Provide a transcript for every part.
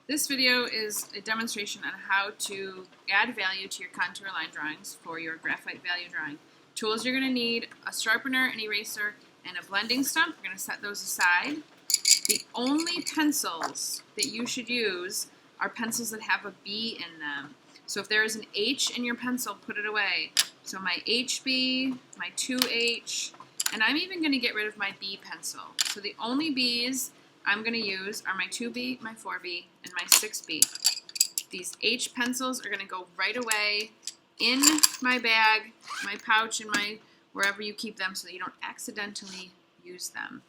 This video is a demonstration on how to add value to your contour line drawings for your graphite value drawing. Tools you're going to need: a sharpener, an eraser, and a blending stump. We're going to set those aside. The only pencils that you should use are pencils that have a B in them. So if there is an H in your pencil, put it away. So my HB, my 2H, and I'm even going to get rid of my B pencil. So the only B's I'm going to use are my 2B, my 4B, and my 6B. These H pencils are going to go right away in my bag, my pouch, and my wherever you keep them so that you don't accidentally use them.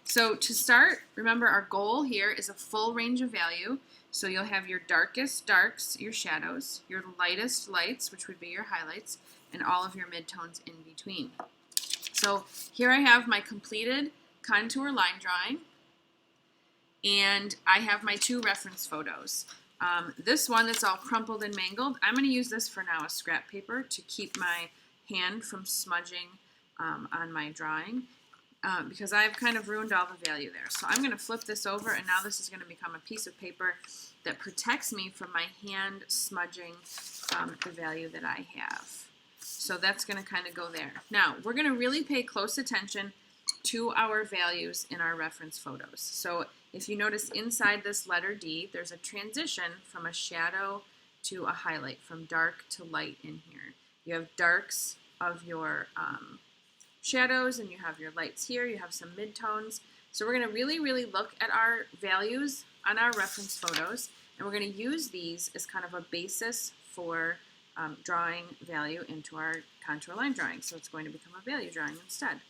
So to start, remember our goal here is a full range of value. So you'll have your darkest darks, your shadows, your lightest lights, which would be your highlights, and all of your midtones in between. So here I have my completed contour line drawing, and I have my two reference photos. This one that's all crumpled and mangled, I'm going to use this for now as scrap paper to keep my hand from smudging on my drawing. Because I've kind of ruined all the value there. So I'm going to flip this over, and now this is going to become a piece of paper that protects me from my hand smudging the value that I have. So that's going to kind of go there. Now, we're going to really pay close attention to our values in our reference photos. So if you notice inside this letter D, there's a transition from a shadow to a highlight, from dark to light in here. You have darks of your shadows, and you have your lights here, you have some midtones. So we're going to really look at our values on our reference photos, and we're going to use these as kind of a basis for drawing value into our contour line drawing. So it's going to become a value drawing instead.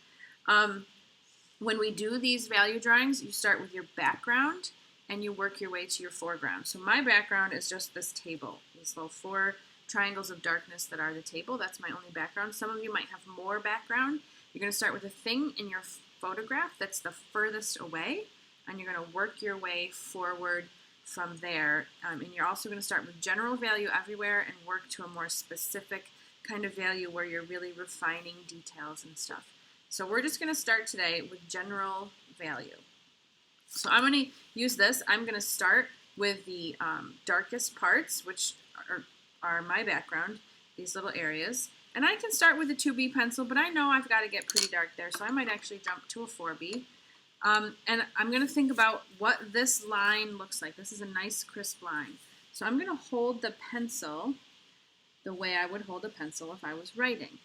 When we do these value drawings, you start with your background and you work your way to your foreground. So my background is just this table, these little 4 triangles of darkness that are the table. That's my only background. Some of you might have more background. You're going to start with a thing in your photograph that's the furthest away, and you're going to work your way forward from there. And you're also going to start with general value everywhere and work to a more specific kind of value where you're really refining details and stuff. So we're just going to start today with general value. So I'm going to use this. I'm going to start with the darkest parts, which are my background, these little areas. And I can start with a 2B pencil, but I know I've got to get pretty dark there, so I might actually jump to a 4B. And I'm going to think about what this line looks like. This is a nice crisp line. So I'm going to hold the pencil the way I would hold a pencil if I was writing,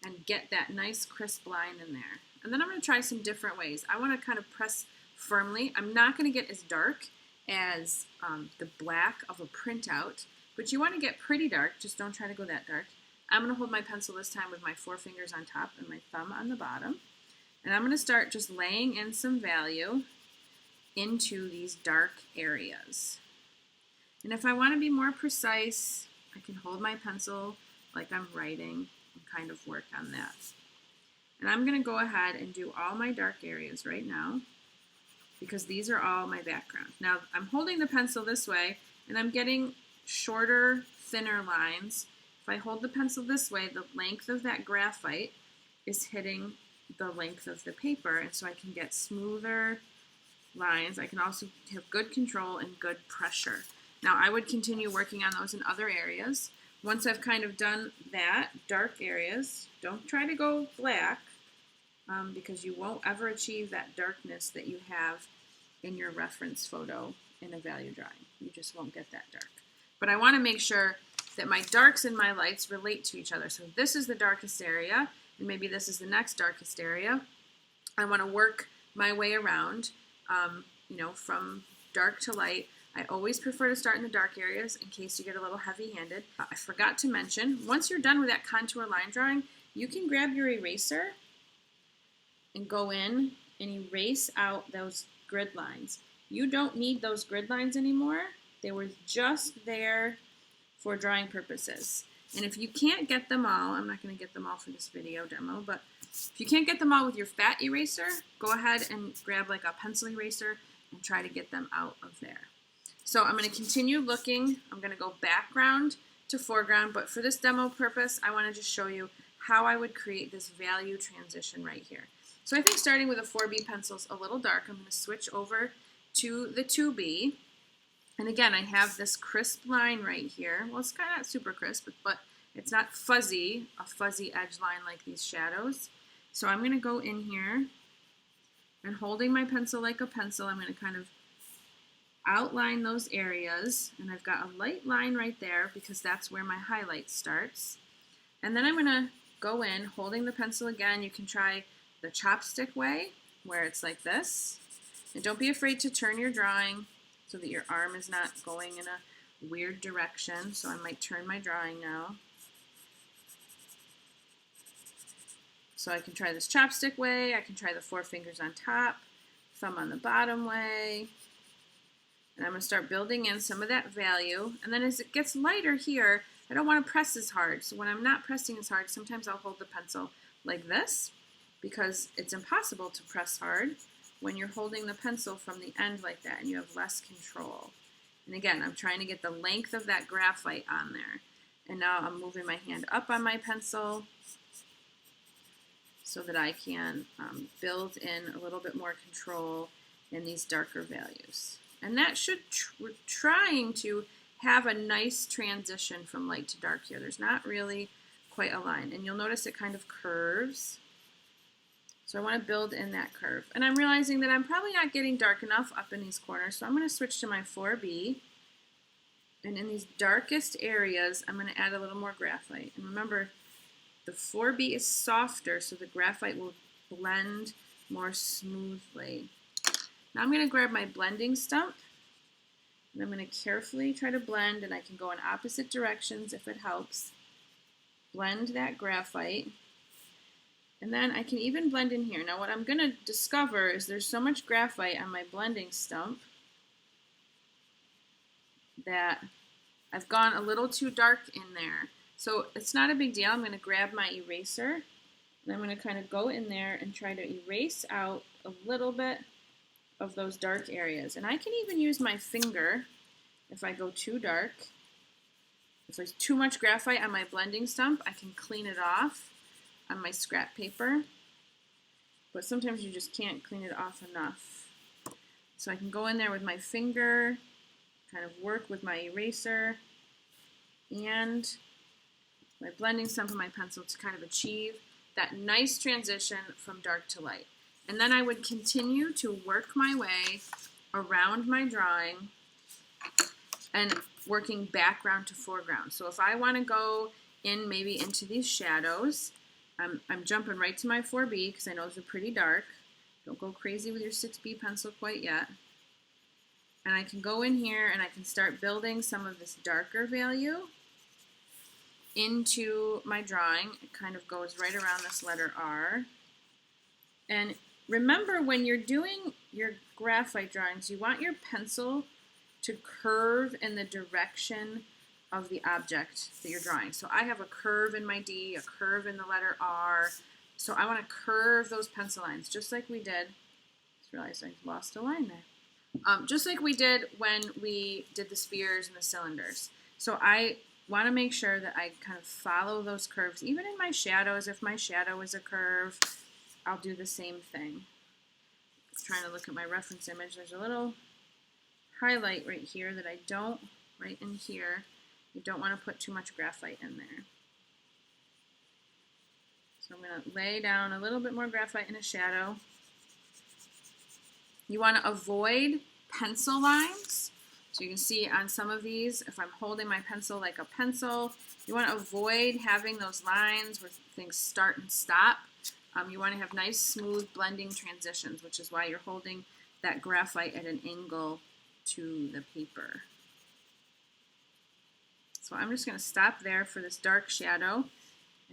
and get that nice crisp line in there. And then I'm going to try some different ways. I want to kind of press firmly. I'm not going to get as dark as the black of a printout, but you want to get pretty dark. Just don't try to go that dark. I'm going to hold my pencil this time with my 4 fingers on top and my thumb on the bottom. And I'm going to start just laying in some value into these dark areas. And if I want to be more precise, I can hold my pencil like I'm writing and kind of work on that. And I'm going to go ahead and do all my dark areas right now, because these are all my background. Now I'm holding the pencil this way, and I'm getting shorter, thinner lines. If I hold the pencil this way, the length of that graphite is hitting the length of the paper, and so I can get smoother lines. I can also have good control and good pressure. Now I would continue working on those in other areas. Once I've kind of done that, dark areas, don't try to go black because you won't ever achieve that darkness that you have in your reference photo in a value drawing. You just won't get that dark. But I want to make sure that my darks and my lights relate to each other. So this is the darkest area, and maybe this is the next darkest area. I want to work my way around, from dark to light. I always prefer to start in the dark areas in case you get a little heavy-handed. I forgot to mention, once you're done with that contour line drawing, you can grab your eraser and go in and erase out those grid lines. You don't need those grid lines anymore. They were just there for drawing purposes. And if you can't get them all, I'm not going to get them all for this video demo, but if you can't get them all with your fat eraser, go ahead and grab like a pencil eraser and try to get them out of there. So I'm going to continue looking. I'm going to go background to foreground, but for this demo purpose, I want to just show you how I would create this value transition right here. So I think starting with a 4B pencil is a little dark. I'm going to switch over to the 2B, And again, I have this crisp line right here. Well, it's kind of not super crisp, but it's not fuzzy, a fuzzy edge line like these shadows. So I'm going to go in here and holding my pencil like a pencil, I'm going to kind of outline those areas. And I've got a light line right there because that's where my highlight starts. And then I'm going to go in holding the pencil again. You can try the chopstick way where it's like this. And don't be afraid to turn your drawing so that your arm is not going in a weird direction. So I might turn my drawing now. So I can try this chopstick way, I can try the 4 fingers on top, thumb on the bottom way. And I'm going to start building in some of that value. And then as it gets lighter here, I don't want to press as hard. So when I'm not pressing as hard, sometimes I'll hold the pencil like this because it's impossible to press hard when you're holding the pencil from the end like that and you have less control. And again, I'm trying to get the length of that graphite on there. And now I'm moving my hand up on my pencil so that I can build in a little bit more control in these darker values. And that should, we're trying to have a nice transition from light to dark here. There's not really quite a line. And you'll notice it kind of curves. So I want to build in that curve. And I'm realizing that I'm probably not getting dark enough up in these corners. So I'm going to switch to my 4B. And in these darkest areas, I'm going to add a little more graphite. And remember, the 4B is softer, so the graphite will blend more smoothly. Now I'm going to grab my blending stump, and I'm going to carefully try to blend, and I can go in opposite directions if it helps. Blend that graphite, and then I can even blend in here. Now what I'm going to discover is there's so much graphite on my blending stump that I've gone a little too dark in there. So it's not a big deal. I'm going to grab my eraser and I'm going to kind of go in there and try to erase out a little bit of those dark areas. And I can even use my finger if I go too dark. If there's too much graphite on my blending stump, I can clean it off on my scrap paper. But sometimes you just can't clean it off enough. So I can go in there with my finger, kind of work with my eraser and my blending stump of my pencil to kind of achieve that nice transition from dark to light. And then I would continue to work my way around my drawing and working background to foreground. So if I want to go in maybe into these shadows, I'm jumping right to my 4B because I know those are pretty dark. Don't go crazy with your 6B pencil quite yet. And I can go in here and I can start building some of this darker value into my drawing. It kind of goes right around this letter R. And remember, when you're doing your graphite drawings, you want your pencil to curve in the direction of the object that you're drawing. So I have a curve in my D, a curve in the letter R. So I want to curve those pencil lines, just like we did. Just realized I lost a line there. Just like we did when we did the spheres and the cylinders. So I want to make sure that I kind of follow those curves. Even in my shadows, if my shadow is a curve, I'll do the same thing. Trying to look at my reference image, there's a little highlight right here that I don't, right in here, you don't want to put too much graphite in there. So I'm going to lay down a little bit more graphite in a shadow. You want to avoid pencil lines. So you can see on some of these, if I'm holding my pencil like a pencil, you want to avoid having those lines where things start and stop. You want to have nice, smooth blending transitions, which is why you're holding that graphite at an angle to the paper. So I'm just going to stop there for this dark shadow.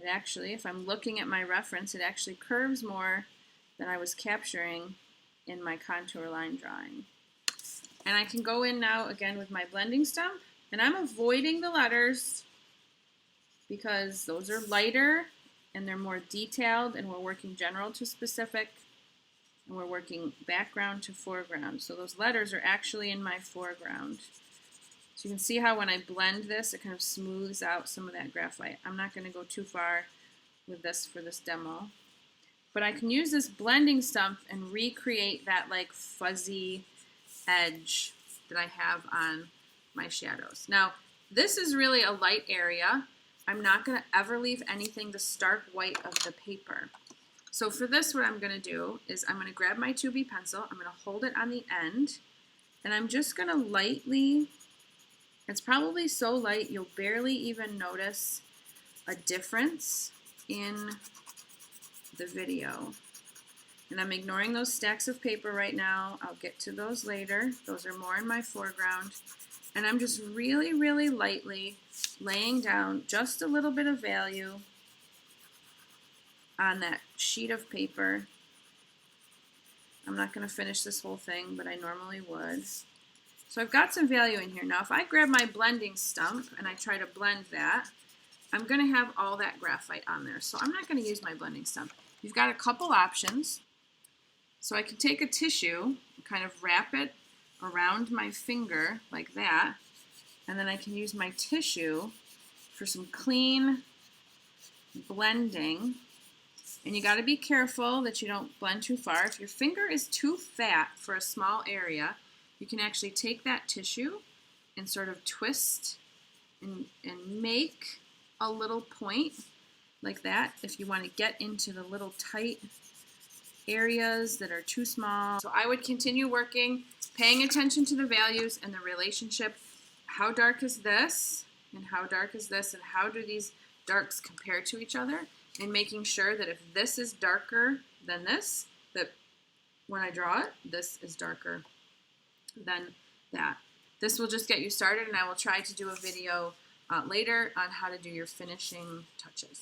It actually, if I'm looking at my reference, it actually curves more than I was capturing in my contour line drawing. And I can go in now again with my blending stump, and I'm avoiding the letters because those are lighter and they're more detailed, and we're working general to specific, and we're working background to foreground. So those letters are actually in my foreground. So you can see how when I blend this, it kind of smooths out some of that graphite. I'm not going to go too far with this for this demo. But I can use this blending stump and recreate that like fuzzy edge that I have on my shadows. Now, this is really a light area. I'm not going to ever leave anything the stark white of the paper. So for this, what I'm going to do is I'm going to grab my 2B pencil, I'm going to hold it on the end, and I'm just going to lightly, it's probably so light you'll barely even notice a difference in the video. And I'm ignoring those stacks of paper right now. I'll get to those later. Those are more in my foreground. And I'm just really, really lightly laying down just a little bit of value on that sheet of paper. I'm not going to finish this whole thing, but I normally would. So I've got some value in here. Now if I grab my blending stump and I try to blend that, I'm going to have all that graphite on there. So I'm not going to use my blending stump. You've got a couple options. So I can take a tissue and kind of wrap it around my finger like that, and then I can use my tissue for some clean blending. And you got to be careful that you don't blend too far. If your finger is too fat for a small area, you can actually take that tissue and sort of twist and make a little point like that if you want to get into the little tight areas that are too small. So I would continue working, paying attention to the values and the relationship. How dark is this? And how dark is this? And how do these darks compare to each other? And making sure that if this is darker than this, that when I draw it, this is darker than that. This will just get you started, and I will try to do a video later on how to do your finishing touches.